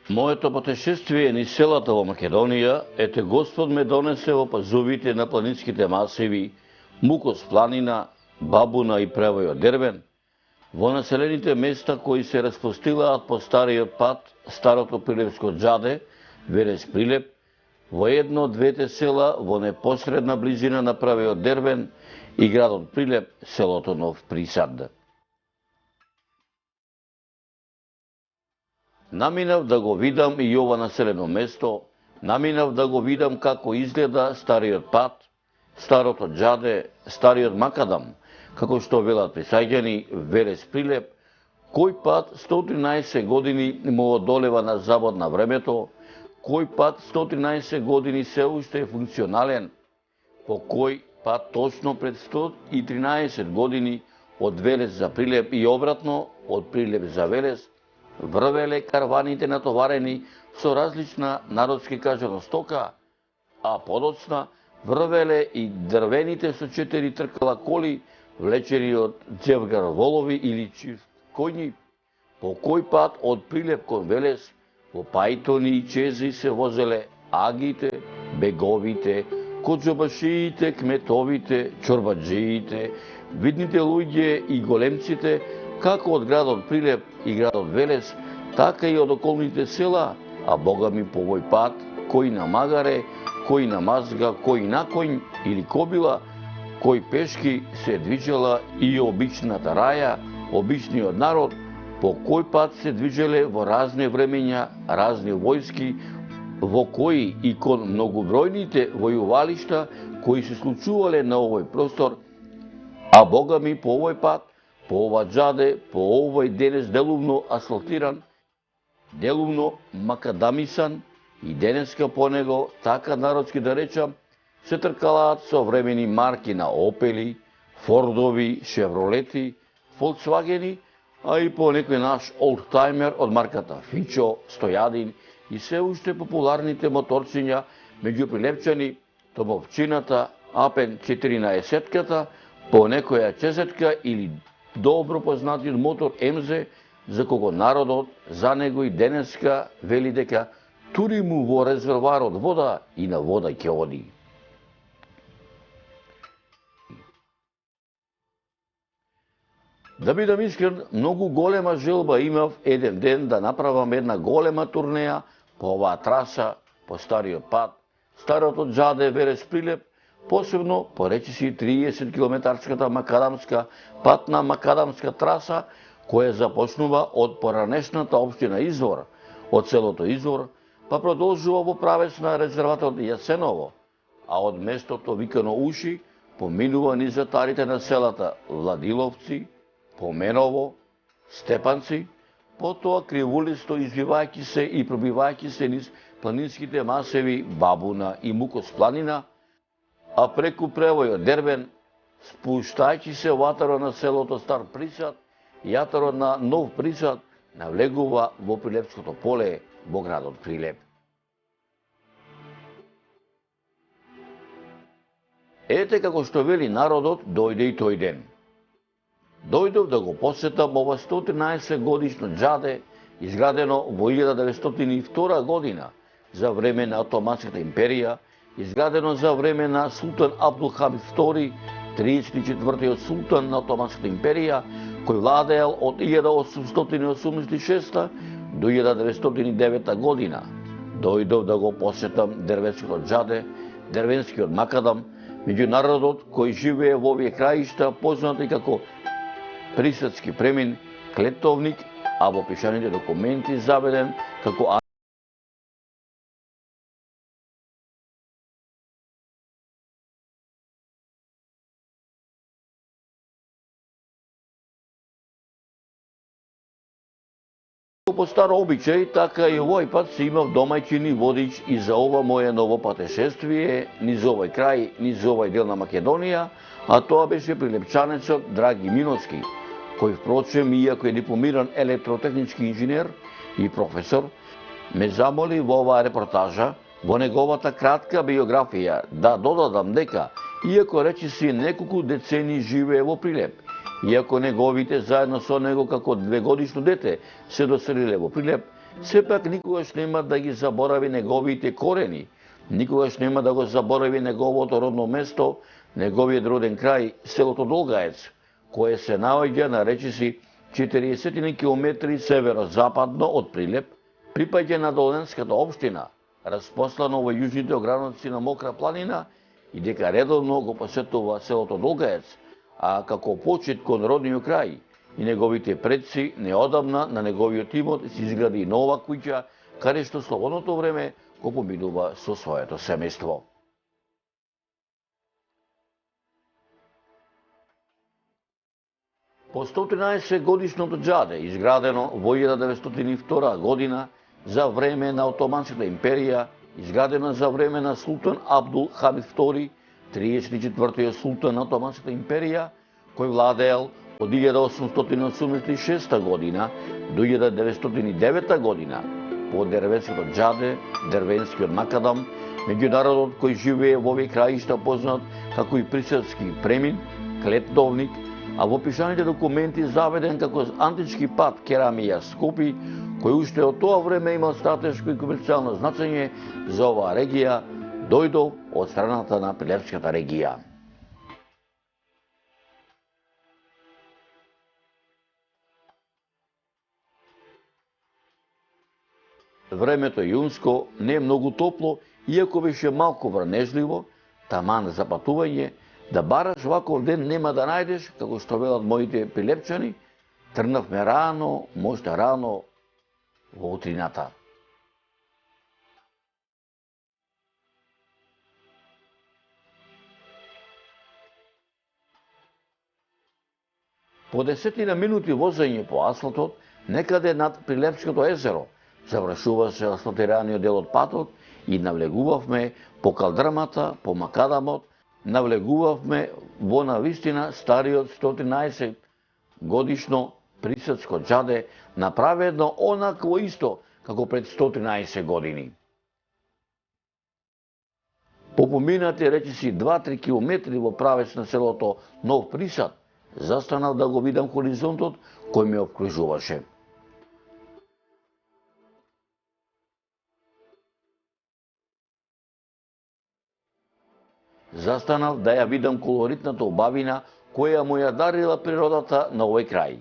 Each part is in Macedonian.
Моето патешествие низ селата во Македонија, ете Господ ме донесе во пазувите на планинските масиви, Мукос планина, Бабуна и Превојот Дервен, во населените места кои се распустилаат по стариот пат, старото Прилепско џаде, Велес Прилеп, во едно од двете села во непосредна близина на Превојот Дервен и градот Прилеп, селото Нов Присад. Наминав да го видам и ова населено место, наминав да го видам како изгледа стариот пат, старото џаде, стариот макадам, како што велат присаѓани Велес Прилеп, кој пат 113 години му одолева на забод на времето, кој пат 113 години се уште е функционален, по кој пат точно пред 113 години од Велес за Прилеп и обратно, од Прилеп за Велес, врвеле карваните натоварени со различна народски кажано стока, а подоцна врвеле и дрвените со 4 тркала коли, влечени од џевгар волови или чифт коњи, по кој пат од Прилеп кон Велес, по пајтони и чези се возеле агите, беговите, коџобашиите, кметовите, чорбаджиите, видните луѓе и големците, како од градот Прилеп и градот Велес, така и од околните села, а Бога ми по овој пат, кој на магаре, кој на мазга, кој на коњ или кобила, кој пешки се движела и обичната раја, обичниот народ, по кој пат се движеле во разни времења, разни војски, во кои и кон многобројните војувалишта кои се случувале на овој простор, а Бога ми по овој пат, по ова џаде, по овој денес делумно асфалтиран, делумно макадамисан и денеска по него, така народски да речам, се тркалаат современи марки на Опели, Фордови, Шевролети, Фолксвагени, а и по некој наш олдтаймер од марката Фичо, Стојадин и се уште популарните моторчиња меѓу прилепчани, Томовчината, Апен 14-ката, по некоја чесетка или добро познатиот мотор МЗ, за кого народот за него и денеска вели дека тури му во резерварот вода и на вода ќе оди. Да бидам искрен, многу голема желба имав еден ден да направам една голема турнеја по оваа траса, по стариот пат, старото џаде Велес Прилеп, посебно по речиси 30 километарската макадамска патна макадамска траса, која започнува од поранешната општина Извор, од селото Извор, па продолжува во правец на резерватот Јасеново, а од местото викано Уши поминува низ затарите на селата Владиловци, Поменово, Степанци, потоа кривулисто извивајќи се и пробивајќи се низ планинските масеви Бабуна и Мукос планина, а преку Превојот Дервен, спуштајќи се ватарот на селото Стар Присад, јатарот на Нов Присад навлегува во Прилепското поле во градот Прилеп. Ете како што вели народот, дојде и тој ден. Дојдов да го посетам ова 113 годишно џаде, изградено во 1902 година за време на Отоманската империја, изградено за време на Султан Абдулхамид II, 34-тиот султан на Отоманската империја, кој владеел од 1886 до 1909 година. Дојдов да го посетам Дервенското џаде, Дервенскиот макадам, меѓу народот кој живее во овие краишта, познати како Присадски премин, клетовник, а во пишаните документи заведен како по стар обичај, така и овој пат се имав домаќини водич и за ова моје ново патешествие низ овој крај, низ овој дел на Македонија, а тоа беше прилепчанецот Драги Миноски, кој впрочем, иако е дипломиран електротехнички инженер и професор, ме замоли во оваа репортажа, во неговата кратка биографија, да додадам дека, иако речиси неколку децени живее во Прилеп, иако неговите заедно со него како 2-годишно дете се доселиле во Прилеп, сепак никогаш нема да ги заборави неговите корени, никогаш нема да го заборави неговото родно место, неговиот роден крај, селото Долгаец, кое се наоѓа на речиси 40 километри северо-западно од Прилеп, припаѓа на Долинската општина, распослано во јужните ограници на Мокра планина и дека редовно го посетува селото Долгаец, а како почит кон родниот крај и неговите предци неодамна на неговиот имот се изгради нова куќа, каде што слободното време го поминува со своето семејство. По 113 годишното џаде, изградено во 1902 година за време на Отоманската империја, изградено за време на Султан Абдул Хамид II, 34-тиот султан на Отоманската империја, кој владеел од 1886 година до 1909 година по дервенското џаде, дервенскиот макадам, меѓународот кој живее во овие краишта познат како и Присадски премин, клетновник, а во пишаните документи заведен како антички пат Керамија Скопи, кој уште од тоа време имал стратешко и комерцијално значење за оваа регија, дојдов од страната на Прилепската регија. Времето јунско не е многу топло, иако беше малку врнежливо, таман за патување, да бараш ваков ден нема да најдеш, како што велат моите прилепчани, тргнавме рано, можда рано во утрината. По 10 минути возење по асфалтот, некаде над Прилепското езеро, завршува се асфалтираниот дел од патот и навлегувавме по калдрмата, по макадамот, навлегувавме во навистина стариот 113 годишно Присадско џаде, направено онакво исто како пред 113 години. По поминати речиси 2-3 километри во правец на селото Нов Присад, застанав да го видам хоризонтот кој ме обкружуваше. Застанав да ја видам колоритната убавина која му ја дарила природата на овој крај.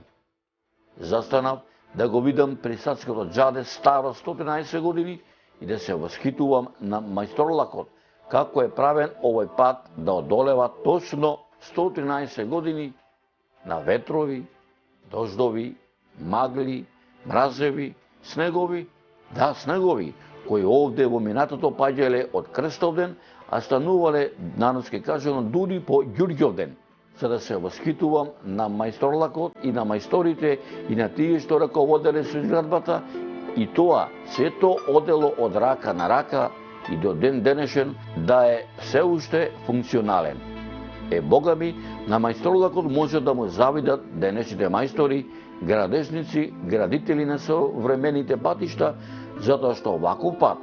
Застанав да го видам Присадското џаде старо 113 години и да се восхитувам на мајсторлакот, како е правен овој пат да одолева точно 113 години на ветрови, дождови, магли, мразеви, снегови, да, снегови, кои овде во минатото паѓале од Крстовден, а станувале, народски кажано, дури по Ѓурѓовден, за да се восхитувам на мајсторлакот и на мајсторите и на тие што раководеле со изградбата, и тоа сето одело од рака на рака и до ден денешен да е се уште функционален. Бога ми, на мајсторлакот може да му завидат денешните мајстори, градежници, градители на современите патишта, затоа што ваков пат,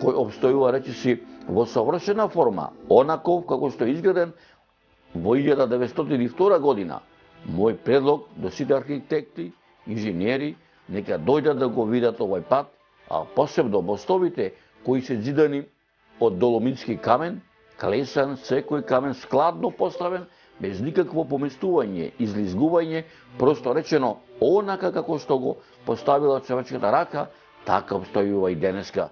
кој обстојува речиси во совршена форма, онаков како што е изграден во 1902 година, мој предлог до сите архитекти, инженери, нека дојдат да го видат овој пат, а посебно мостовите кои се зидани од доломитски камен, клесан, секој камен складно поставен, без никакво поместување, излизгување, просто речено, онака како што го поставила човечката рака, така обстојува и денеска.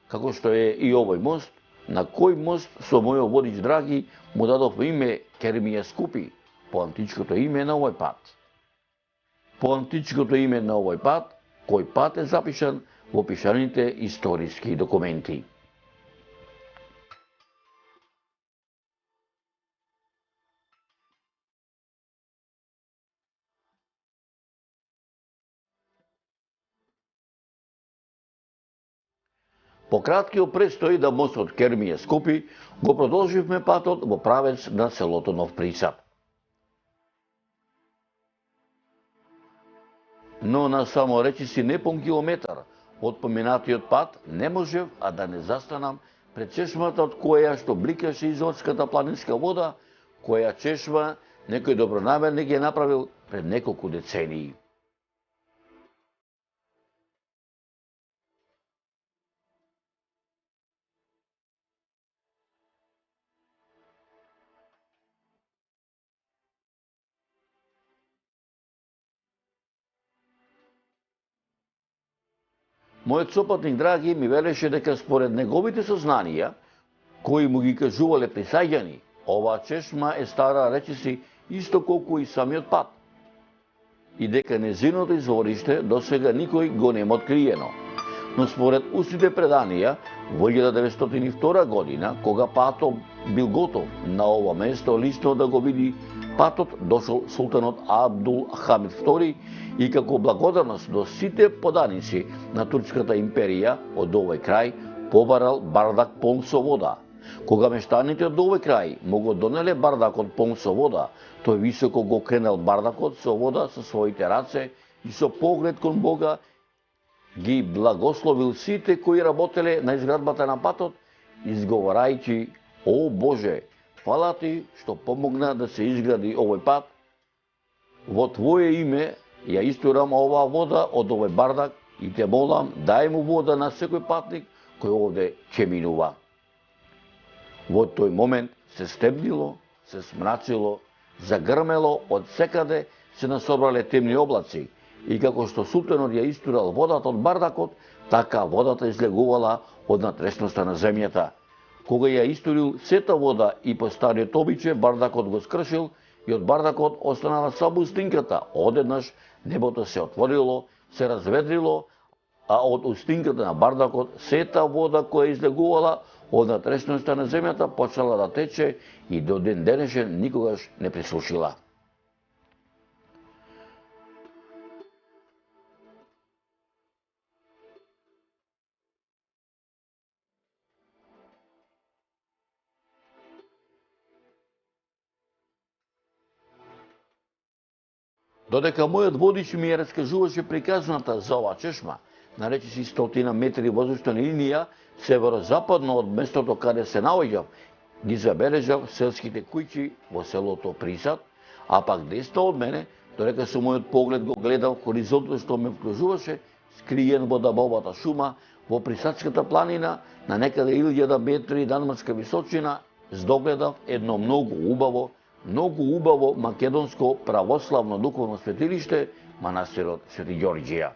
Како што е и овој мост, на кој мост со мојот водич драги му дадовме име Керемија Скопи, по античкото име на овој пат. По античкото име на овој пат, кој пат е запишан во пишаните историски документи. По краткиот престој да мостот Керемија Скопи, го продолживме патот во правец на селото Нов Присад. Но на само речиси непон километар од поминатиот пат не можев а да не застанам пред чешмата од која што бликаше изворската планинска вода, која чешма некој добронамерник ја направил пред неколку децении. Мојот сопатник драги ми велеше дека според неговите сознанија, кои му ги кажувале присаѓани, оваа чешма е стара речиси исто колку и самиот пат. И дека незиното извориште досега никој го нема откриено. Но според устните преданија, во 1902 година, кога патот бил готов на ова место лично да го види патот, дошол султанот Абдул Хамид II и како благодарност до сите поданици на Турската империја од овој крај побарал бардак полн со вода. Кога мештаните од овој крај му го донеле бардакот полн со вода, тој високо го кренел бардакот со вода со своите раце и со поглед кон Бога ги благословил сите кои работеле на изградбата на патот, изговарајќи: "О Боже, фала ти што помогна да се изгради овој пат. Во Твое име ја истурам оваа вода од овој бардак и те молам, дај му вода на секој патник кој овде ќе минува." Во тој момент се стемнило, се смрачило, загрмело, од секаде се насобрале темни облаци и како што султанот ја истурал водата од бардакот, така водата излегувала од натрешноста на земјата. Кога ја истурил сета вода и по стариот обичај, бардакот го скршил и од бардакот останала само устинката. Одеднаш небото се отворило, се разведрило, а од устинката на бардакот сета вода која излегувала од натрешноста на земјата почнала да тече и до ден денешен никогаш не пресушила. Додека мојот водич ми ја раскажуваше приказната за оваа чешма, наречиси 100 метри воздушна линија, северозападно од местото каде се наоѓав, ги забележав селските куќи во селото Присад, а пак десно од мене, додека со мојот поглед го гледав хоризонтот што ме вкружуваше, скриен во дабовата шума, во Присадската планина, на некаде 1000 метри надморска височина, здогледав едно многу убаво македонско православно духовно светилиште, манастирот Свети Ѓорѓија.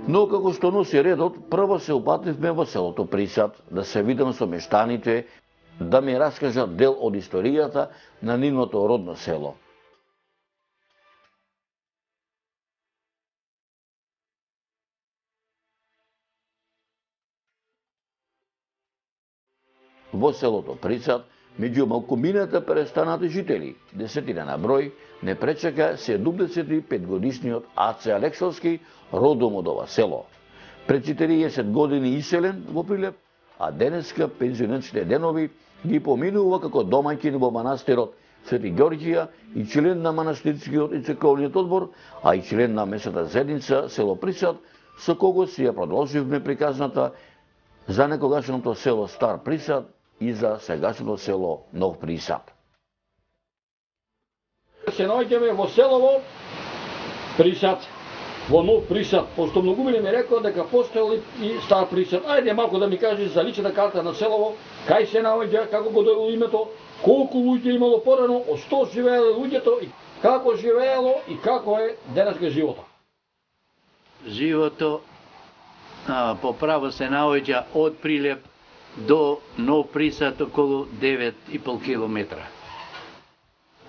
Но како што носи редот, прво се упативме во селото Присад, да се видам со мештаните, да ми раскажат дел од историјата на нивното родно село. Во селото Присад, меѓу малкумината престанати жители, 10 на број, не пречека 75-годишниот Аце Алексовски, родом од ова село. Пред 40 години иселен во Прилеп, а денеска пензионерските денови ги поминува како домаќин во манастирот Свети Ѓорѓија и член на манастирскиот и црковниот одбор, а и член на месната заедница село Присад, со кого си ја продолживме приказната за некогашното село Стар Присад и за сегашното село Нов Присад. Се наоѓаме во селово Присад, во Нов Присад, пошто многумиле ми рекоа дека постоел и Стар Присад. Ајде малку да ми кажеш за личната карта на селово, кај се наоѓа, како го дојдело името, колку луѓе имало порано, од што живееле луѓето и како живеело и како е денеска живота. Живото по право се наоѓа од Прилеп до Нов Присад околу 9,5 километра.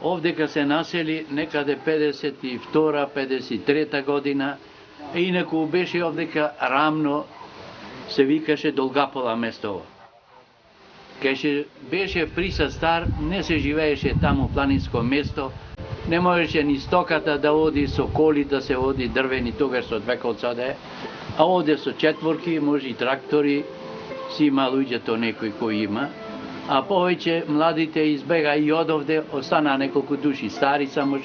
Овдека се насели некаде 52-53 година, инаку беше овдека рамно, се викаше Долгапола местово. Кај беше Присад стар, не се живееше таму планинско место, не можеше ни стоката да оди со коли, да се оди дрвени, тогаш со две колца да е, а овде со четворки, може и трактори, си има луѓето некој кој има, а повеќе младите избега и од овде, остана неколку души стари само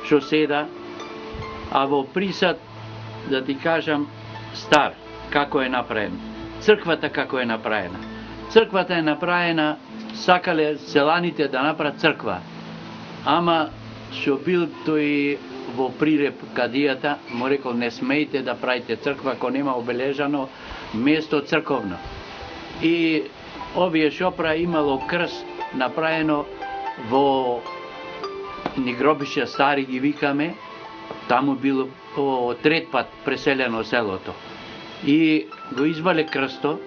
што седа, а во Присад, да ти кажам, стар, како е направен. Црквата како е направена. Црквата е направена, сакале селаните да направат црква, ама што бил тој во Прилеп кадијата, му рекол не смејте да правите црква ако нема обележано место црковно. И овие шопра имало крст направено во ни гробище стари ги викаме, таму било по трет пат преселено селото. И го извале крсто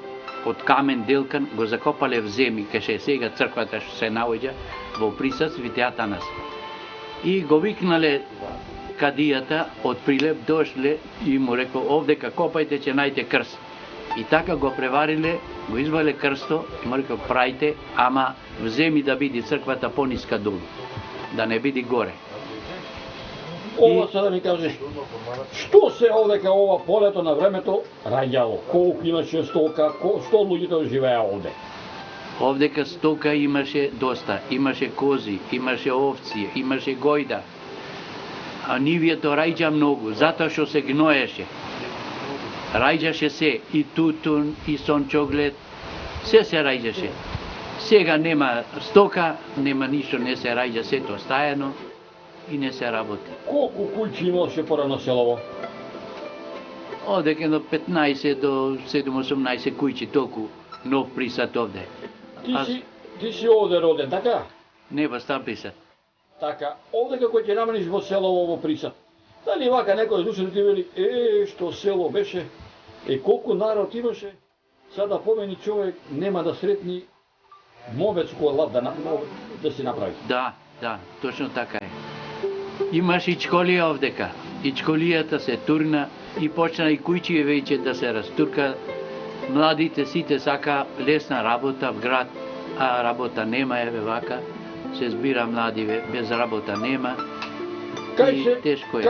од камен делкан, го закопале в земји, кај сега црквата што се наоѓа во Присад Свети Атанас. И го викнале кадијата од Прилеп, дошле и му рекол овдека копајте ќе најте крст. И така го превариле, го извале крсто и му рекол прајте, ама вземи да биде црквата пониска долу, да не биде горе. Ова се да ми кажеш, што се овдека ова полето на времето раѓало? Колку имаше стока, што луѓето живеа овде? Овдека стока имаше доста, имаше кози, имаше овци, имаше гојда. А нивието раѓа многу, затоа што се гноеше. Раѓаше се и тутун, и сончоглед, се раѓаше. Сега нема стока, нема ништо, не се раѓа, сето стајано и не се работи. Колку куќи имаше порано селово? Овдека до 15 до 7-18 куќи, толку нов Присад овде. Ти си овде роден, така? Не во Стар Присад. Така, овде како ќе намериш во селово во Присад. Дали вака некој слушали ти вели, што село беше, колку народ имаше, сада помени човек нема да сретни мовец кој лав да си направи. Да, точно така е. Имаш и школија овдека. И школијата се турна и почна и куќи веќе да се растурка. Младите сите сака лесна работа в град, а работа нема еве вака. Се збира млади без работа нема. Тешко е.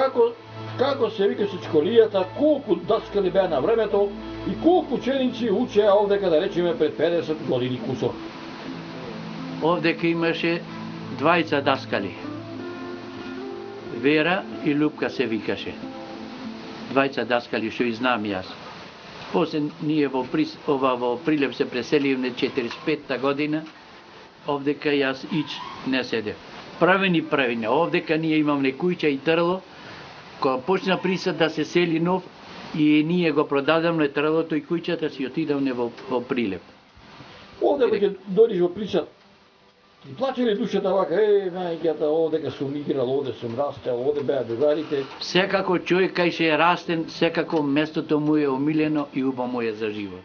Како се викаше школијата, колку даскали беа на времето и колку ученици учеа овдека да речеме пред 50 години кусор? Овдека имаше двајца даскали. Вера и Лупка се викаше. Двајца даскали што и знам јас. После ние во Прилеп се преселивме 45-та година, овдека јас ич не седев. Правени, овдека ние имаме куќа и трло, кога почна Присад да се сели нов, и ние го продадамме трлото и куќата си отидавме во Прилеп. Овде ќе дојдеш во Присад, и плаче ли душата вака, мајќата, овдека сум играл, овде сум растел, овде беа другарите. Секако човек кај ше е растен, секако местото му е омилено и убаво му е за живот.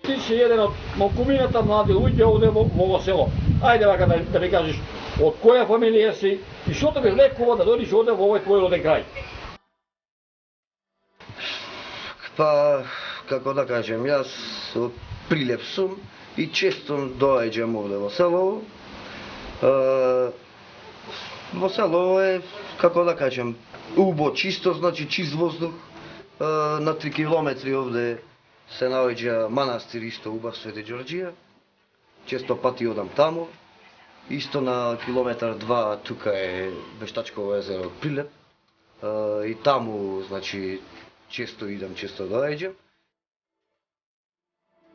Ти си еден од малкумината млади луѓе овде во село. Ајде вака да ми кажеш, од која фамилија си и што те влекува да дојдеш овде во овој твој роден крај? Па, како да кажем, јас од Прилеп сум и често доаѓам овде во село. Во село е, како да кажем, убо чисто, значи чист воздух. На 3 километри овде се наоѓа манастир исто убав Свети Ѓорѓија. Често пати одам таму. Исто на километар 2 тука е Вештачково езеро Прилеп. И таму, значи, често идам, често доаѓам.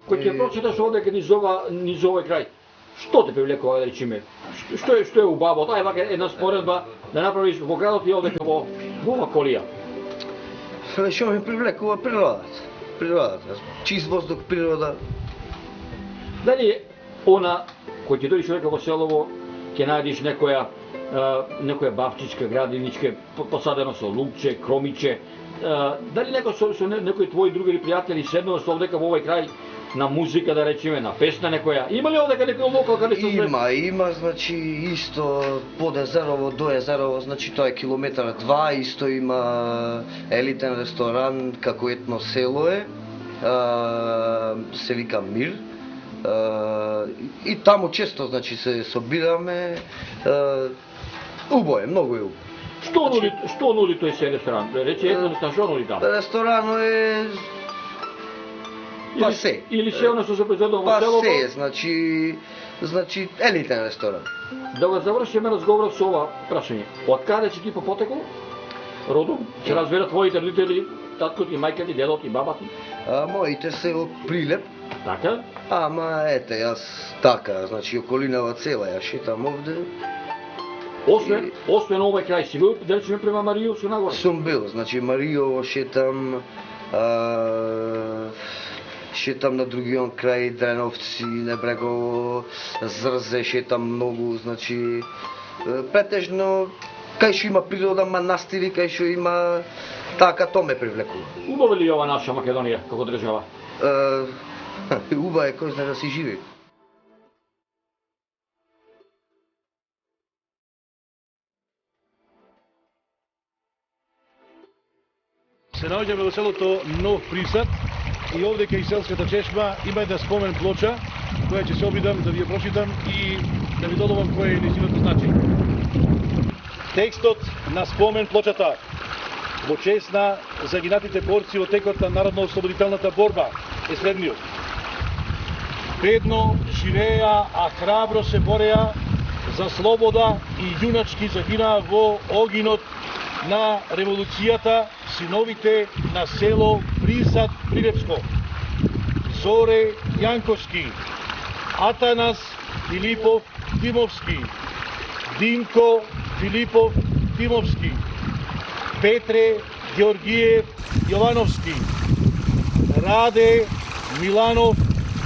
Кој ќе прочиташ овде низ овој крај, што те привлекува, да речеме? Што е убаво? Ај вака една споредба да направиш во градот и овде во ова колија. Што ме привлекува природата, чист воздух, природа. Дали она, кој ќе дојдеш овде во селово, ќе најдеш некоја бавчичка, градиничка, посадено со лукче, кромиче, дали некој твои другари пријатели седнува со овдека во овој крај на музика, да речеме, на песна некоја? Има ли овдека некој локал каде што Има, значи исто под езерово до езерово, значи тоа е километар 2, исто има елитен ресторан како етно село е, се вика Мир. И таму често, значи, се собираме. Убаво е, многу е убаво. Што нуди тој се ресторан? Рече едно што нуди таму? Ресторано е па се. Или се оно што се произведува во селото? Па се, значи елитен ресторан. Да го завршиме разговорот со ова прашање. Од каде си ти по потекло? Родом? Се разберат твоите родители, таткот и мајка ти, дедот и баба ти? Моите се од Прилеп, Така? Ама ете, јас така, значи околинава цела ја шетам овде. Освен овој крај си бил, да речеме према Маријовско нагоре. Сум бил, значи Маријово шетам, шетам на другиот крај Дреновци, Небрегово, Зрзе шетам многу, значи претежно кај што има природа, манастири, кај што има така, то ме привлекува. Убава ли ова наша Македонија како држава? Убава е кој знае да си живи. Се наоѓаме во селото Нов Присад и овде кај селската чешма има една спомен плоча која ќе се обидам да ви ја прочитам и да ви додавам кој е нејзиното значење. Текстот на спомен плочата во чест на загинатите борци во текот на народно-ослободителната борба е следниот. Бедно живееа, а храбро се бореа за слобода и јуначки загинаа во огинот на револуцијата синовите на село Присад Прилепско. Зоре Јанковски, Атанас Филипов Димовски, Димко Филипов Димовски, Петре Георгиев Јовановски, Раде Миланов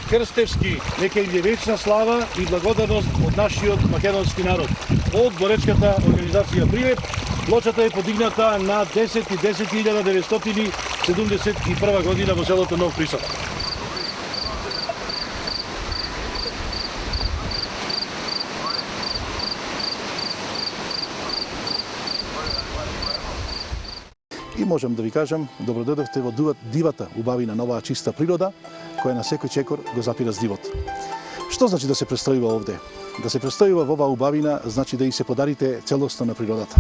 Крстевски. Нека им е вечна слава и благодарност од нашиот македонски народ. Од боречката организација Прилеп, плочата е подигната на 10.10.1971 година во селото Нов Присад. И можам да ви кажам, добродојдовте во дивата убавина на оваа чиста природа, која на секој чекор го запира с дивот. Што значи да се престојува овде? Да се престојува во оваа убавина, значи да и се подарите целосно на природата.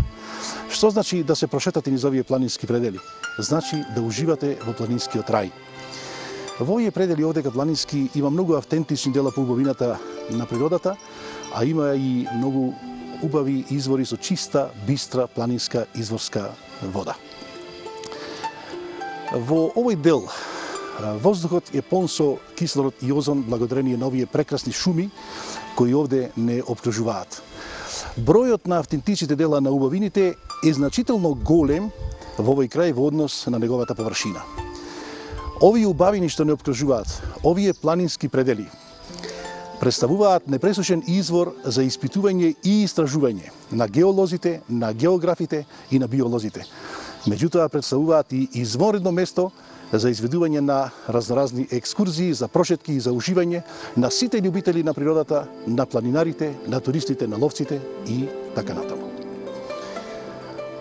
Што значи да се прошетате низ овие планински предели? Значи да уживате во планинскиот рај. Во овие предели овдека планински има многу автентични дела по убавината на природата, а има и многу убави извори со чиста, бистра планинска изворска вода. Во овој дел воздухот е полн со кислород и озон благодарение на овие прекрасни шуми кои овде не обкружуваат. Бројот на автентичните дела на убавините е значително голем во овој крај во однос на неговата површина. Овие убавини што не обкружуваат, овие планински предели, представуваат непресушен извор за испитување и истражување на геолозите, на географите и на биолозите. Меѓутоа представуваат и изворедно место за изведување на разноразни екскурзии, за прошетки и за уживање на сите љубители на природата, на планинарите, на туристите, на ловците и така натаму.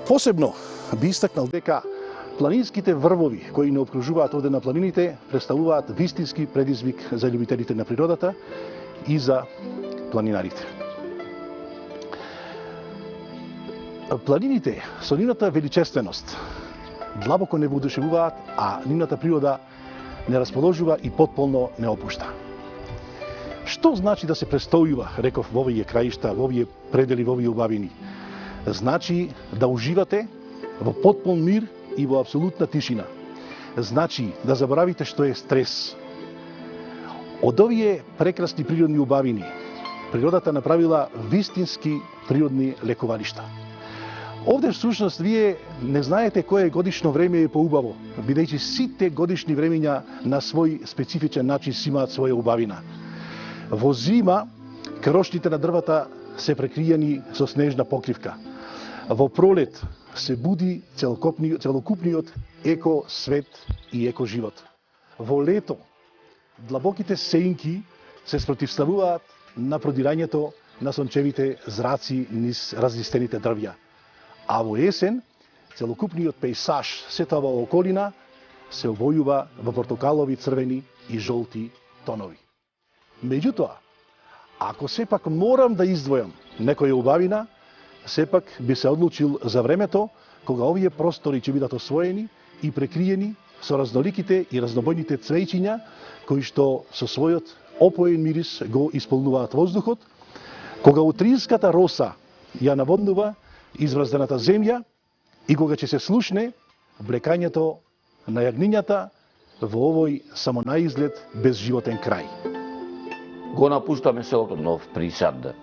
Посебно би истакнал дека планинските врвови кои не обкружуваат овде на планините представуваат вистински предизвик за љубителите на природата и за планинарите. Планините со нивната величественост длабоко не воодушевуваат, а нивната природа не расположува и потполно не опушта. Што значи да се престојува, реков, во овие краишта, во овие предели, во овие убавини? Значи да уживате во потполн мир и во апсолутна тишина. Значи да заборавите што е стрес. Од овие прекрасни природни убавини, природата направила вистински природни лекувалишта. Овде всушност вие не знаете кое годишно време е поубаво, бидејќи сите годишни времења на свој специфичен начин си имаат своја убавина. Во зима крошните на дрвата се прекриени со снежна покривка. Во пролет се буди целокупниот еко свет и еко живот. Во лето длабоките сеинки се спротивставуваат на продирањето на сончевите зраци низ разлистените дрвја. А во есен, целокупниот пејсаж, сета оваа околина, се обојува во портокалови, црвени и жолти тонови. Меѓутоа, ако сепак морам да издвојам некоја убавина, сепак би се одлучил за времето кога овие простори ќе бидат освоени и прекриени со разноликите и разнобојните цвејчиња кои што со својот опоен мирис го исполнуваат воздухот, кога утринската роса ја наводнува изврздената земја и кога ќе се слушне блекањето на јагнињата во овој само на изглед безживотен крај. Го напуштаме селото Нов Присад.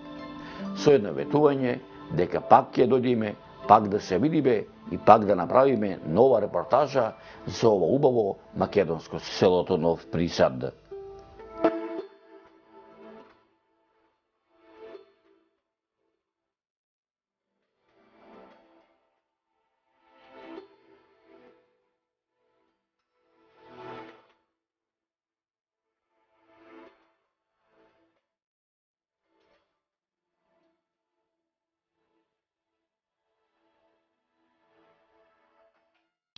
Со едно ветување дека пак ќе дојдеме, пак да се видиме и пак да направиме нова репортажа за ова убаво македонско селото Нов Присад.